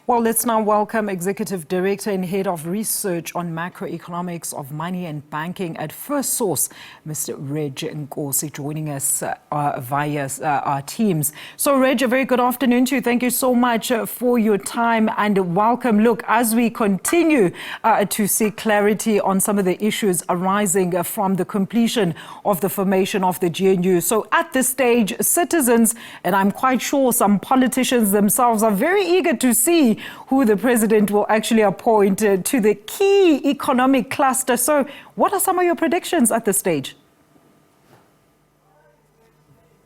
Well, let's now welcome Executive Director and Head of Research on Macroeconomics of Money and Banking at Firstsource, Mr. Redge Nkosi, joining us via our Teams. So, Redge, a very good afternoon to you. Thank you so much for your time and welcome. Look, as we continue to seek clarity on some of the issues arising from the completion of the formation of the GNU. So, at this stage, citizens, and I'm quite sure some politicians themselves, are very eager to see who the president will actually appoint to the key economic cluster. So what are some of your predictions at this stage?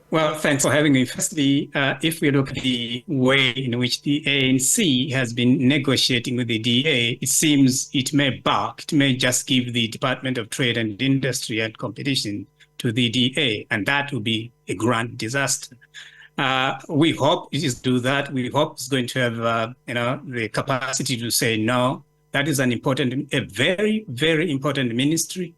Well, thanks for having me. Firstly, if we look at the way in which the ANC has been negotiating with the DA, it seems it may balk. It may just give the Department of Trade and Industry and Competition to the DA, and that will be a grand disaster. We hope it is do that. We hope it's going to have, the capacity to say no. That is a very, very important ministry.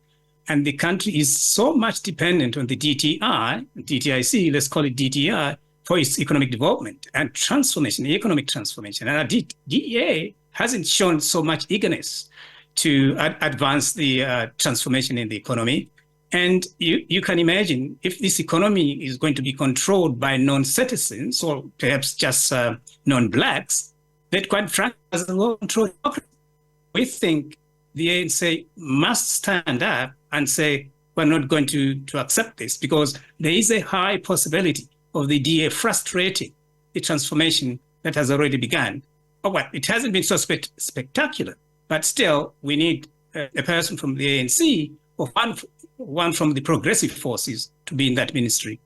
And the country is so much dependent on the DTIC, let's call it DTI, for its economic development and transformation, economic transformation. And the DEA hasn't shown so much eagerness to advance the transformation in the economy. And you can imagine if this economy is going to be controlled by non-citizens or perhaps just non-blacks, that quite frankly has a low control. We think the ANC must stand up and say, we're not going to accept this, because there is a high possibility of the DA frustrating the transformation that has already begun. Oh, well, it hasn't been so spectacular, but still we need a person from the ANC or one from the progressive forces to be in that ministry.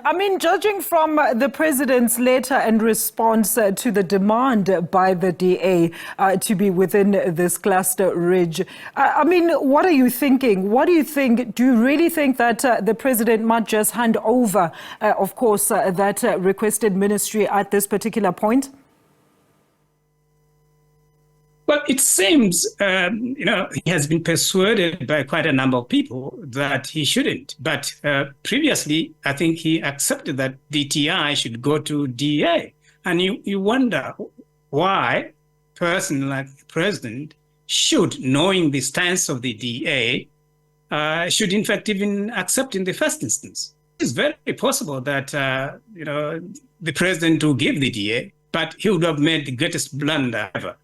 I mean, judging from the president's letter and response to the demand by the DA to be within this cluster, Redge, I mean, what are you thinking? What do you think? Do you really think that the president might just hand over, of course, that requested ministry at this particular point? Well, it seems, he has been persuaded by quite a number of people that he shouldn't. But previously, I think he accepted that DTI should go to DA. And you wonder why a person like the president should, knowing the stance of the DA, should in fact even accept in the first instance. It's very possible that, the president will give the DA, but he would have made the greatest blunder ever.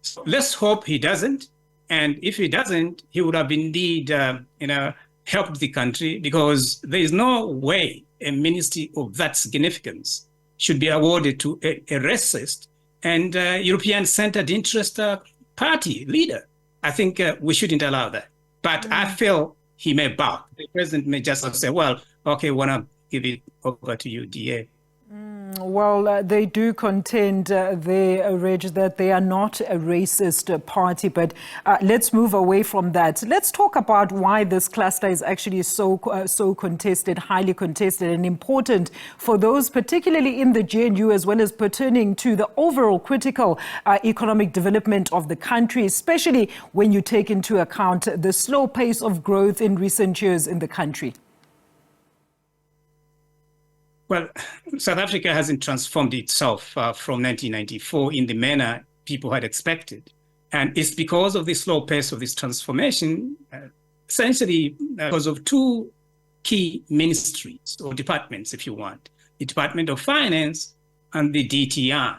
So let's hope he doesn't. And if he doesn't, he would have indeed, helped the country, because there is no way a ministry of that significance should be awarded to a racist and European-centered interest party leader. I think we shouldn't allow that. But I feel he may balk. The president may just say, well, okay, want to give it over to you, DA. Well, they do contend, Redge, that they are not a racist party. But let's move away from that. Let's talk about why this cluster is actually so contested, highly contested, and important for those, particularly in the GNU, as well as pertaining to the overall critical economic development of the country, especially when you take into account the slow pace of growth in recent years in the country. Well, South Africa hasn't transformed itself from 1994 in the manner people had expected. And it's because of the slow pace of this transformation, essentially because of two key ministries or departments, if you want, the Department of Finance and the DTI.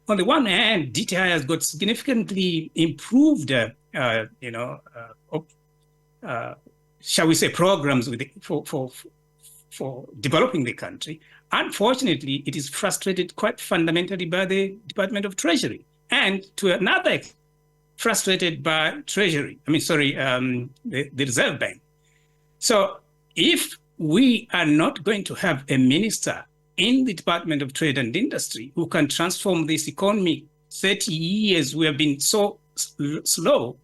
On the one hand, DTI has got significantly improved, shall we say, programs for developing the country. Unfortunately, it is frustrated quite fundamentally by the Department of Treasury, and to another extent, frustrated by the Reserve Bank. So if we are not going to have a minister in the Department of Trade and Industry who can transform this economy, 30 years we have been so slow,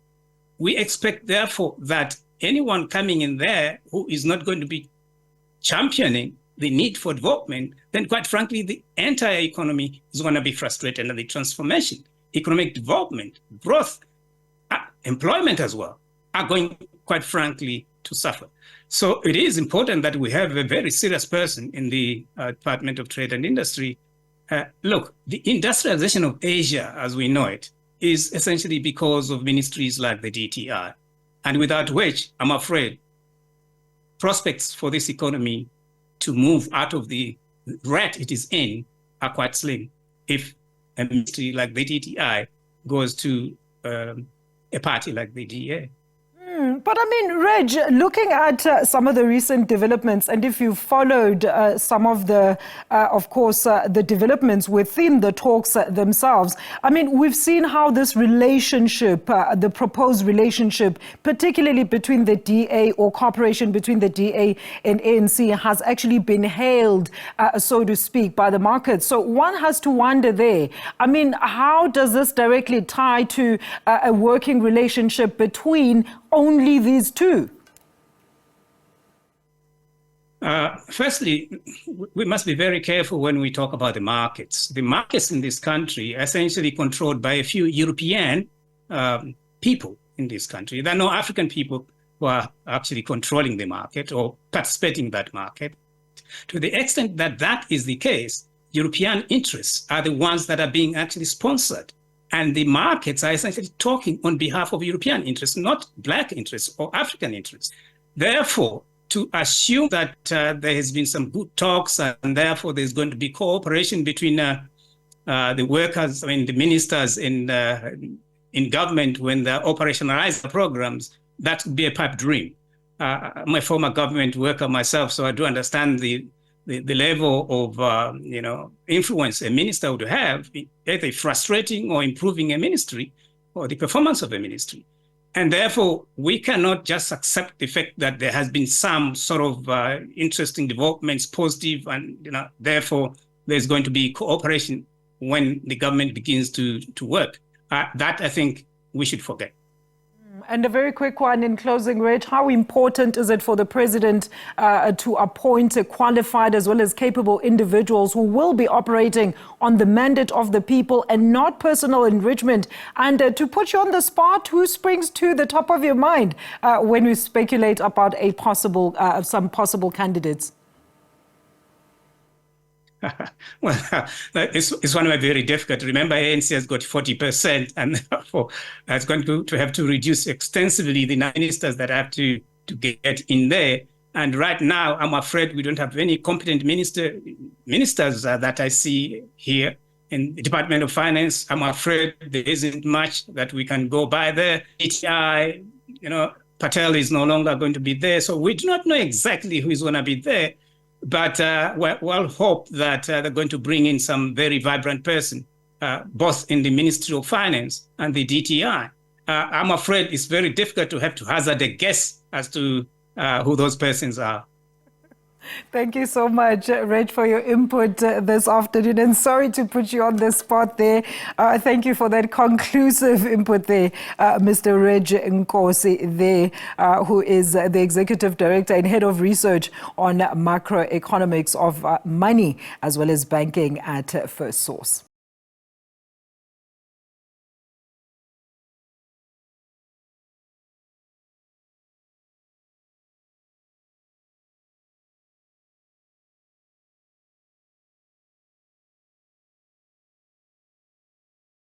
we expect, therefore, that anyone coming in there who is not going to be championing the need for development, then quite frankly, the entire economy is going to be frustrated, and the transformation, economic development, growth, employment as well, are going, quite frankly, to suffer. So it is important that we have a very serious person in the Department of Trade and Industry Look, the industrialization of Asia, as we know it, is essentially because of ministries like the DTI, and without which, I'm afraid, prospects for this economy to move out of the rut it is in are quite slim if a ministry like the DTI goes to a party like the DA. But I mean, Redge, looking at some of the recent developments, and if you followed some of the, of course, the developments within the talks themselves, I mean, we've seen how this relationship, the proposed relationship, particularly between the DA or cooperation between the DA and ANC, has actually been hailed, so to speak, by the market. So one has to wonder there, I mean, how does this directly tie to a working relationship between only these two? Firstly, we must be very careful when we talk about the markets. The markets in this country are essentially controlled by a few European people in this country. There are no African people who are actually controlling the market or participating in that market. To the extent that that is the case, European interests are the ones that are being actually sponsored. And the markets are essentially talking on behalf of European interests, not Black interests or African interests. Therefore, to assume that there has been some good talks and therefore there's going to be cooperation between the workers, I mean, the ministers in government when they operationalize the programs, that would be a pipe dream. I'm a former government worker myself, so I do understand the level of influence a minister would have, either frustrating or improving a ministry or the performance of a ministry. And therefore, we cannot just accept the fact that there has been some sort of interesting developments, positive, and therefore there's going to be cooperation when the government begins to work. That I think we should forget. And a very quick one in closing, Redge, how important is it for the president to appoint qualified as well as capable individuals who will be operating on the mandate of the people and not personal enrichment? And to put you on the spot, who springs to the top of your mind when we speculate about a possible, some possible candidates? Well, it's one way very difficult. Remember, ANC has got 40%, and therefore it's going to have to reduce extensively the ministers that have to get in there. And right now, I'm afraid we don't have any competent ministers that I see here in the Department of Finance. I'm afraid there isn't much that we can go by there. HI, Patel is no longer going to be there, so we do not know exactly who is going to be there. But we'll hope that they're going to bring in some very vibrant person, both in the Ministry of Finance and the DTI. I'm afraid it's very difficult to have to hazard a guess as to who those persons are. Thank you so much, Redge, for your input this afternoon. And sorry to put you on the spot there. Thank you for that conclusive input there, Mr. Redge Nkosi there, who is the Executive Director and Head of Research on Macroeconomics of Money as well as Banking at Firstsource.